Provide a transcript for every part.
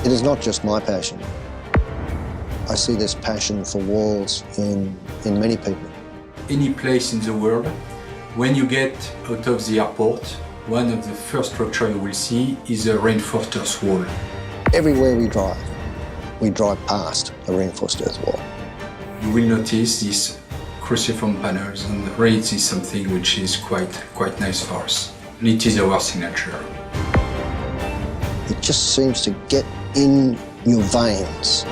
It is not just my passion. I see this passion for walls in many people. Any place in the world, when you get out of the airport, one of the first structure you will see is a reinforced earth wall. Everywhere we drive past a reinforced earth wall. You will notice these cruciform panels, and really it is something which is quite nice for us. And it is our signature. It just seems to get in your veins.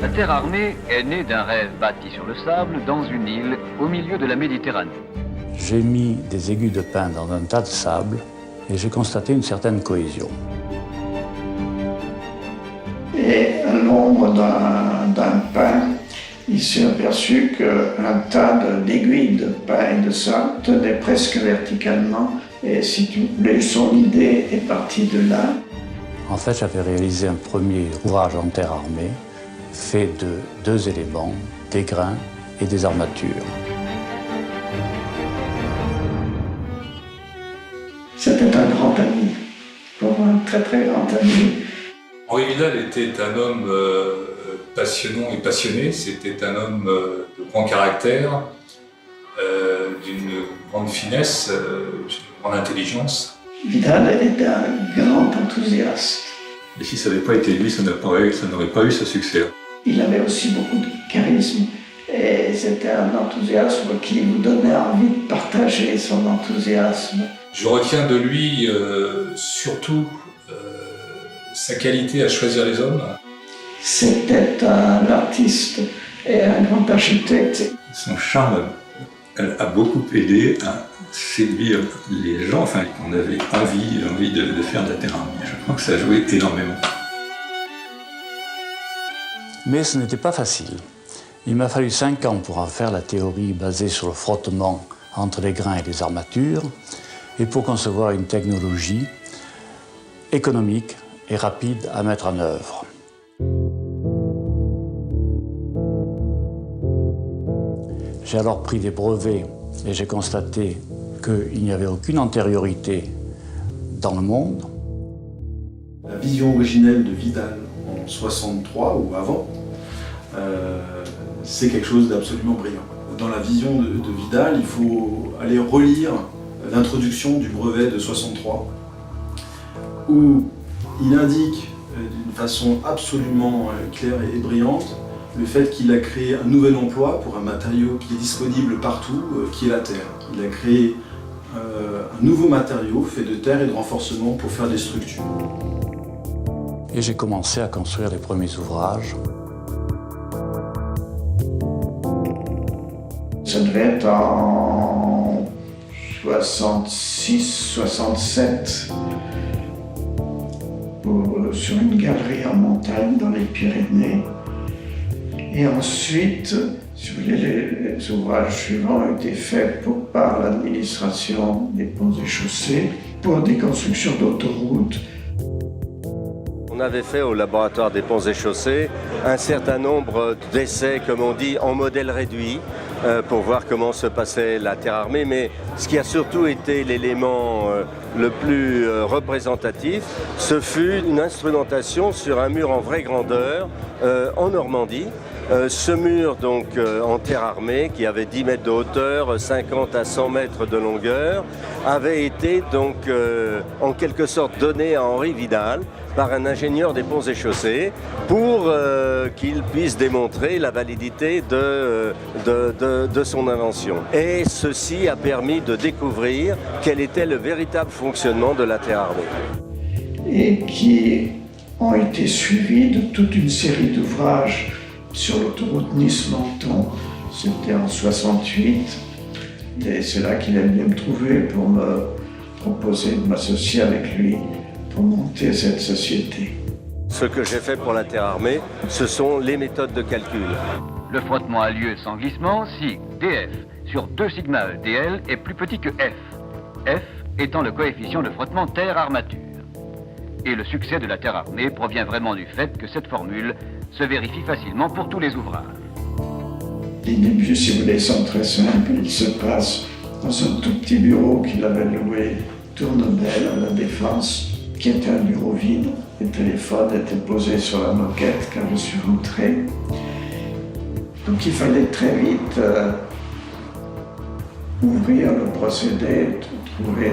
La terre armée est née d'un rêve bâti sur le sable dans une île au milieu de la Méditerranée. J'ai mis des aiguilles de pin dans un tas de sable et j'ai constaté une certaine cohésion. Et à l'ombre d'un pin, il s'est aperçu qu'un tas d'aiguilles de pin et de sable tenait presque verticalement. Et si tu voulais, son idée est partie de là. En fait, j'avais réalisé un premier ouvrage en terre armée fait de 2 éléments, des grains et des armatures. C'était un grand ami, pour moi, un très très grand ami. Henri Vidal était un homme passionnant et passionné. C'était un homme de grand caractère, d'une grande finesse, d'une grande intelligence. Vidal était un grand enthousiaste. Et si ça n'avait pas été lui, ça n'aurait pas eu ce succès. Il avait aussi beaucoup de charisme et c'était un enthousiasme qui nous donnait envie de partager son enthousiasme. Je retiens de lui surtout sa qualité à choisir les hommes. C'était un artiste et un grand architecte. Son charme a beaucoup aidé à séduire les gens, enfin, on avait envie de faire de la terre armée. Je crois que ça a joué énormément. Mais ce n'était pas facile. Il m'a fallu 5 ans pour en faire la théorie basée sur le frottement entre les grains et les armatures et pour concevoir une technologie économique et rapide à mettre en œuvre. J'ai alors pris des brevets et j'ai constaté qu'il n'y avait aucune antériorité dans le monde. La vision originelle de Vidal en 63 ou avant, c'est quelque chose d'absolument brillant. Dans la vision de Vidal, il faut aller relire l'introduction du brevet de 63, où il indique d'une façon absolument claire et brillante le fait qu'il a créé un nouvel emploi pour un matériau qui est disponible partout, qui est la terre. Il a créé un nouveau matériau fait de terre et de renforcement pour faire des structures. Et j'ai commencé à construire les premiers ouvrages. Ça devait être en 66-67, sur une galerie en montagne dans les Pyrénées. Et ensuite, si vous voulez, les ouvrages suivants ont été faits par l'administration des ponts et chaussées pour des constructions d'autoroutes. On avait fait au laboratoire des ponts et chaussées un certain nombre d'essais, comme on dit, en modèle réduit, pour voir comment se passait la terre armée. Mais ce qui a surtout été l'élément le plus représentatif, ce fut une instrumentation sur un mur en vraie grandeur en Normandie. Ce mur donc en terre armée qui avait 10 mètres de hauteur, 50 à 100 mètres de longueur, avait été donc en quelque sorte donné à Henri Vidal par un ingénieur des ponts et chaussées pour qu'il puisse démontrer la validité de son invention. Et ceci a permis de découvrir quel était le véritable fonctionnement de la terre armée. Et qui ont été suivis de toute une série d'ouvrages sur l'autoroute Nice-Menton. C'était en 68. Et c'est là qu'il est venu me trouver pour me proposer de m'associer avec lui pour monter cette société. Ce que j'ai fait pour la terre armée, ce sont les méthodes de calcul. Le frottement a lieu sans glissement si DF sur 2 sigma DL est plus petit que F. F étant le coefficient de frottement terre-armature. Et le succès de la terre armée provient vraiment du fait que cette formule se vérifie facilement pour tous les ouvrages. Les débuts, si vous voulez, sont très simples. Ils se passent dans un tout petit bureau qu'il avait loué Tournebelle à la Défense, qui était un bureau vide. Le téléphone était posé sur la moquette quand je suis rentré. Donc il fallait très vite ouvrir le procédé, trouver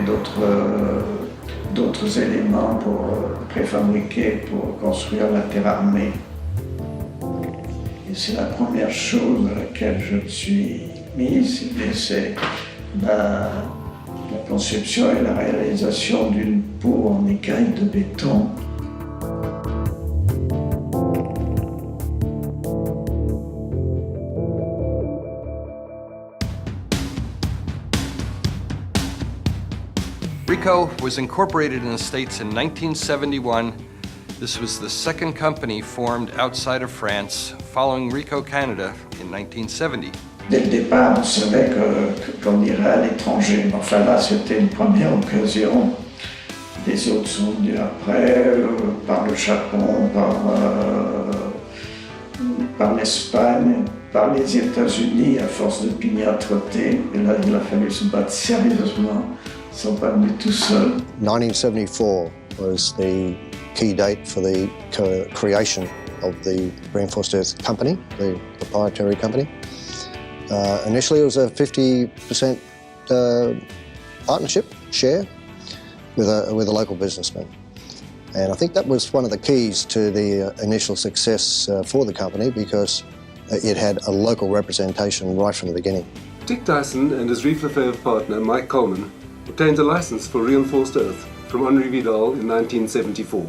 d'autres éléments pour préfabriquer, pour construire la terre armée. Et c'est la première chose à laquelle je me suis mise, c'est la conception et la réalisation d'une peau en écaille de béton. Ricoh was incorporated in the States in 1971. This was the second company formed outside of France, following Ricoh Canada in 1970. Dès le départ, on savait qu'on irait à l'étranger. Mais enfin là, c'était une première occasion. Les autres sont venus après, par le Japon, par l'Espagne, par les États-Unis, à force de pignâtreté. Et là, il a fallu se battre sérieusement. Ils ne sont pas venus tout seuls. 1974 was the key date for the creation of the Reinforced Earth Company, the proprietary company. Initially, it was a 50% partnership share with a local businessman. And I think that was one of the keys to the initial success for the company, because it had a local representation right from the beginning. Dick Dyson and his Rief Lefebvre partner, Mike Coleman, obtained a license for Reinforced Earth from Henri Vidal in 1974.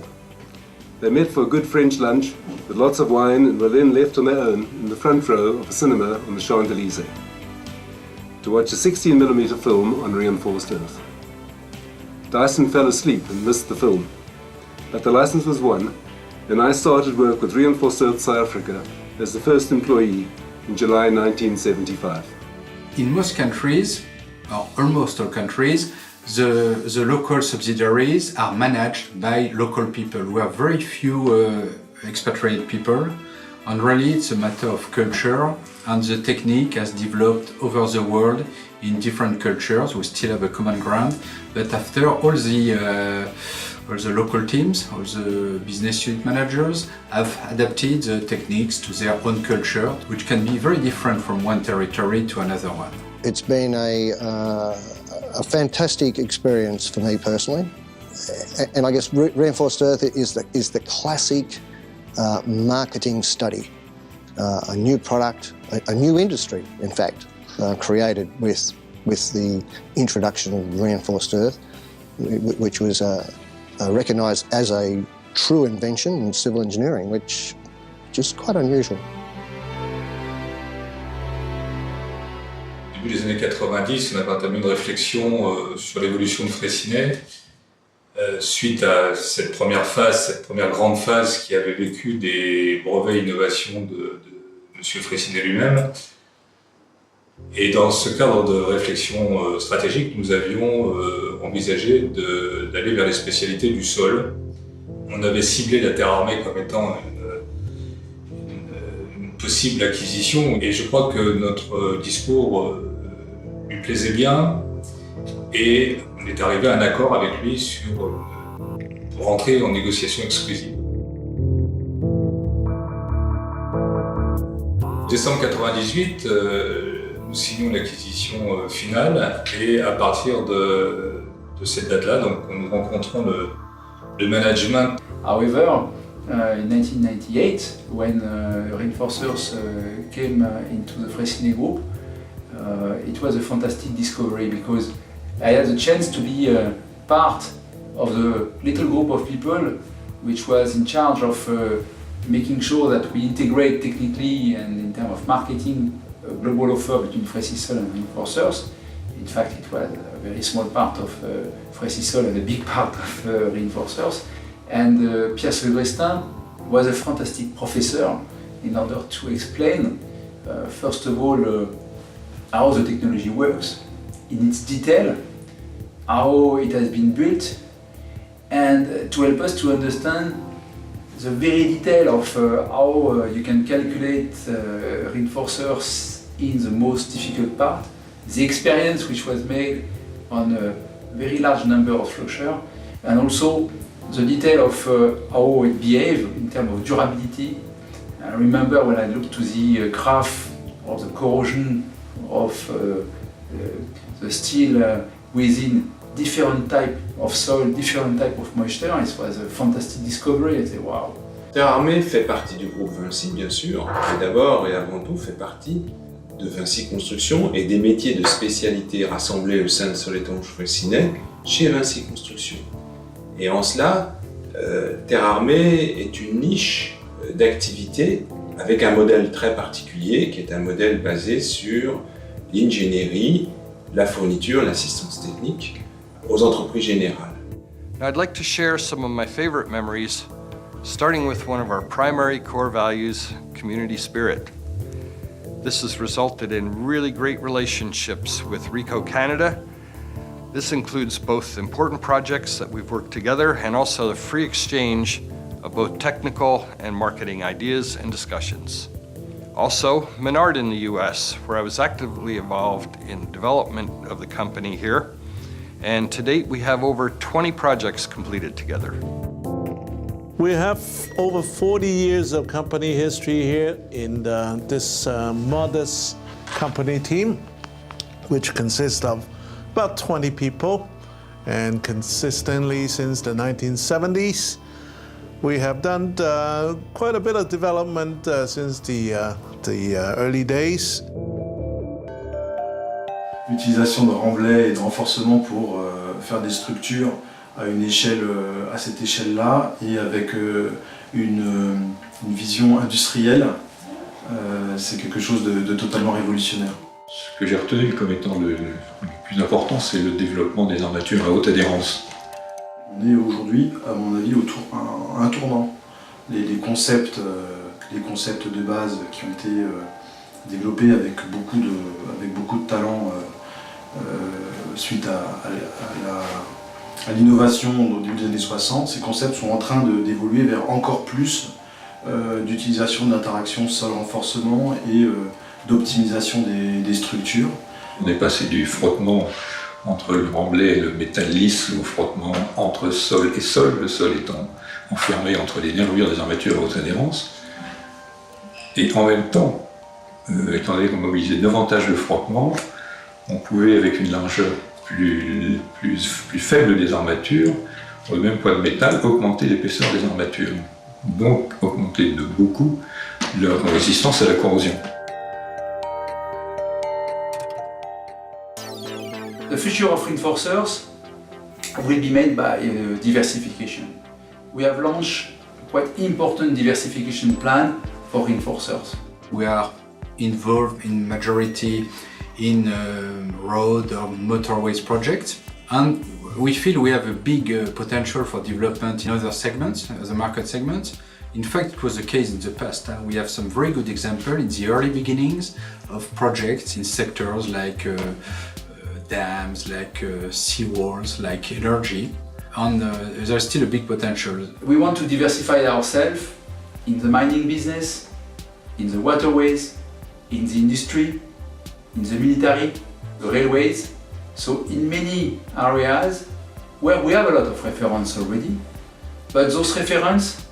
They met for a good French lunch with lots of wine and were then left on their own in the front row of a cinema on the Champs-Élysées to watch a 16mm film on Reinforced Earth. Dyson fell asleep and missed the film, but the license was won, and I started work with Reinforced Earth South Africa as the first employee in July 1975. In most countries, or almost all countries, the local subsidiaries are managed by local people. We have very few expatriate people, and really it's a matter of culture, and the technique has developed over the world in different cultures. We still have a common ground, but after all the local teams, all the business unit managers have adapted the techniques to their own culture, which can be very different from one territory to another one. It's been a fantastic experience for me personally, and I guess Reinforced Earth is the classic marketing study. A new product, a new industry, in fact, created with the introduction of Reinforced Earth, which was recognised as a true invention in civil engineering, which is quite unusual. Au début des années 90, on avait entamé une réflexion sur l'évolution de Freycinet suite à cette première phase, cette première grande phase qui avait vécu des brevets innovations de M. Freycinet lui-même. Et dans ce cadre de réflexion stratégique, nous avions envisagé d'aller vers les spécialités du sol. On avait ciblé la terre armée comme étant une possible acquisition, et je crois que notre discours lui plaisait bien, et on est arrivé à un accord avec lui pour entrer en négociation exclusive. En décembre 1998, nous signons l'acquisition finale, et à partir de cette date-là, donc, nous rencontrons le management. However, in 1998, when Reinforcers came into the Freycinet Group, it was a fantastic discovery, because I had the chance to be part of the little group of people which was in charge of making sure that we integrate technically and in terms of marketing a global offer between Freysisol and Reinforcers. In fact, it was a very small part of Freysisol and a big part of Reinforcers. And Pierre Silvestin was a fantastic professor in order to explain, first of all, how the technology works in its detail, how it has been built, and to help us to understand the very detail of how you can calculate reinforcers in the most difficult part, the experience which was made on a very large number of structures, and also the detail of how it behaves in terms of durability. I remember when I looked to the graph of the corrosion of the steel within different type of soil, different type of moisture. It was a fantastic discovery. I said, wow. Terre Armée fait partie du groupe Vinci, bien sûr, mais d'abord et avant tout fait partie de Vinci Construction et des métiers de spécialité rassemblés au sein de Soletanche Freycinet chez Vinci Construction. Et en cela, Terre Armée est une niche d'activité avec un modèle très particulier qui est un modèle basé sur l'ingénierie, la fourniture, l'assistance technique aux entreprises générales. Now, I'd like to share some of my favorite memories, starting with one of our primary core values, community spirit. This has resulted in really great relationships with RICO Canada. This includes both important projects that we've worked together and also the free exchange of both technical and marketing ideas and discussions. Also, Menard in the US, where I was actively involved in development of the company here. And to date, we have over 20 projects completed together. We have over 40 years of company history here in this modest company team, which consists of about 20 people, and consistently since the 1970s. We have done quite a bit of development since the early days. L'utilisation de remblais et de renforcement pour faire des structures à une échelle, à cette échelle-là, et avec une vision industrielle, c'est quelque chose de totalement révolutionnaire. Ce que j'ai retenu comme étant le plus important, c'est le développement des armatures à haute adhérence. On est aujourd'hui, à mon avis, à un tournant. Les concepts de base qui ont été développés avec beaucoup de talent suite à l'innovation au début des années 60, ces concepts sont en train d'évoluer vers encore plus d'utilisation de l'interaction sol-renforcement et d'optimisation des structures. On est passé du frottement entre le remblai et le métal lisse au frottement entre sol et sol, le sol étant enfermé entre les nervures des armatures à haute adhérence. Et en même temps, étant donné qu'on mobilisait davantage de frottement, on pouvait, avec une largeur plus faible des armatures, pour le même poids de métal, augmenter l'épaisseur des armatures. Donc augmenter de beaucoup leur résistance à la corrosion. The future of reinforcers will be made by diversification. We have launched a quite important diversification plan for reinforcers. We are involved in majority in road or motorways projects, and we feel we have a big potential for development in other segments, other market segments. In fact, it was the case in the past. We have some very good examples in the early beginnings of projects in sectors like dams, like seawalls, like energy, and there's still a big potential. We want to diversify ourselves in the mining business, in the waterways, in the industry, in the military, the railways, so in many areas where we have a lot of reference already, but those references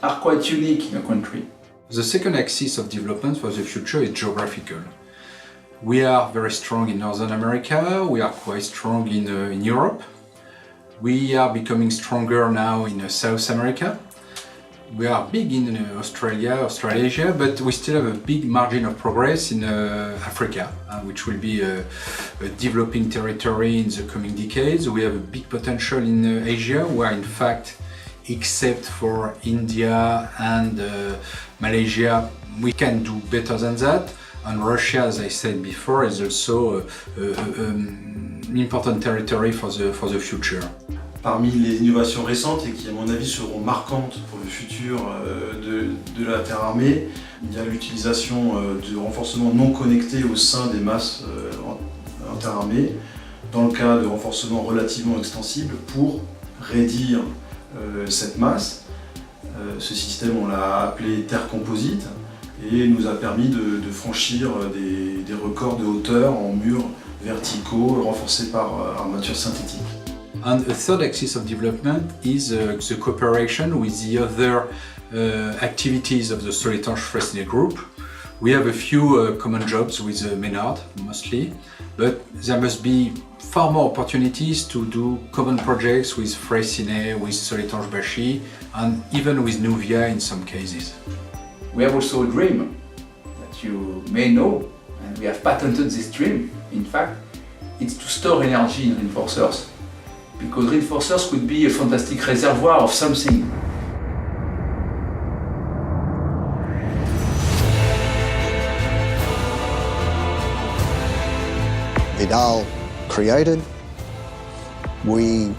are quite unique in a country. The second axis of development for the future is geographical. We are very strong in Northern America, we are quite strong in Europe. We are becoming stronger now in South America. We are big in Australasia, but we still have a big margin of progress in Africa, which will be a developing territory in the coming decades. We have a big potential in Asia, where in fact, except for India and Malaysia, we can do better than that. And Russia, as I said before, is also an important territory for the future. Parmi les innovations récentes et qui, à mon avis, seront marquantes pour le futur de la Terre Armée, il y a l'utilisation de renforcement non connecté au sein des masses en Terre Armée, dans le cas de renforcement relativement extensible pour raidir cette masse. Ce système, on l'a appelé terre composite, et nous a permis de franchir des records de hauteur en murs verticaux renforcés par armature synthétique. And a third axis of development is the cooperation with the other activities of the Soletanche Freycinet Group. We have a few common jobs with Ménard mostly, but there must be far more opportunities to do common projects with Freycinet, with Soletanche Bachy, and even with Nuvia in some cases. We have also a dream that you may know, and we have patented this dream. In fact, it's to store energy in reinforcers, because reinforcers could be a fantastic reservoir of something. Vidal created, we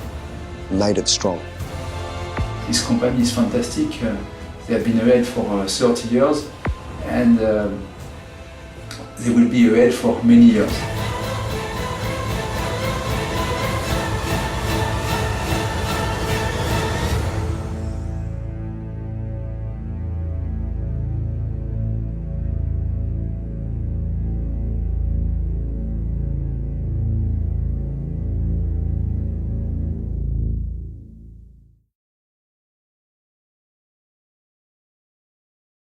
made it strong. This company is fantastic. They have been ahead for 30 years, and they will be ahead for many years.